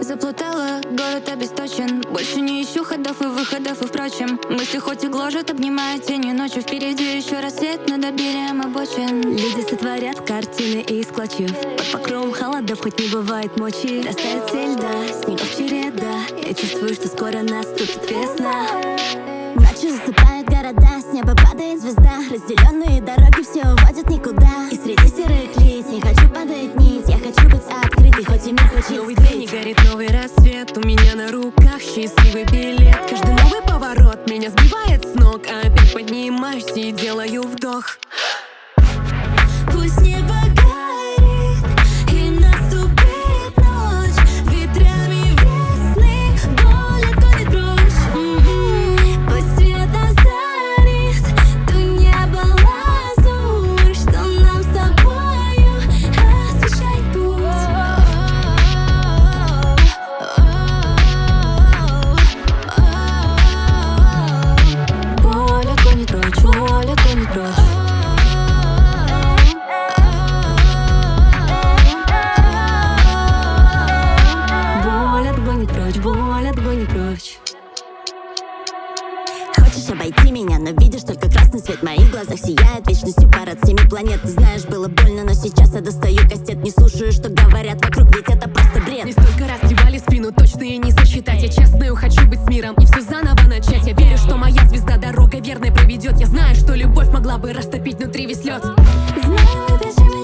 Заплутала, город обесточен. Больше не ищу ходов и выходов, и впрочем мысли хоть и гложат, обнимая тенью ночью. Впереди еще рассвет над обилием обочин. Люди сотворят картины из клочьев. Под покровом холодов хоть не бывает мочи. Растает сель льда, снегов череда. Я чувствую, что скоро наступит весна. Ночью засыпают города, с неба падает звезда. Разделенные дороги все уводят никуда. И среди серых лиц не хочу падать нить. Я хочу быть открытой, хоть и мир хочет новый день и горит новый рассвет. У меня на руках счастливый билет. Каждый новый поворот меня сбивает с ног. А опять поднимаюсь и делаю вдох. Пусть небо горит и наступит ночь. Ветрами весны боль отгонит прочь. Пусть свет озарит то небо лазурь, что нам с тобою освещает путь. Боль отгонит прочь, боль отгонит прочь. Боль отгонит прочь, боль отгонит прочь. Хочешь обойти меня, но видишь только красный свет. В моих глазах сияет вечностью парад 7 планет. Ты знаешь, было больно, но сейчас я достаю кастет. Не слушаю, что говорят вокруг, ведь это просто бред. Не столько раз кивали спину, точно и не сосчитать. Я честную хочу быть с миром и все заново начать. Я верю, что моя звезда дорогой верной проведет. Я знаю, что любовь могла бы растопить внутри весь лед. Знаю, мы бежим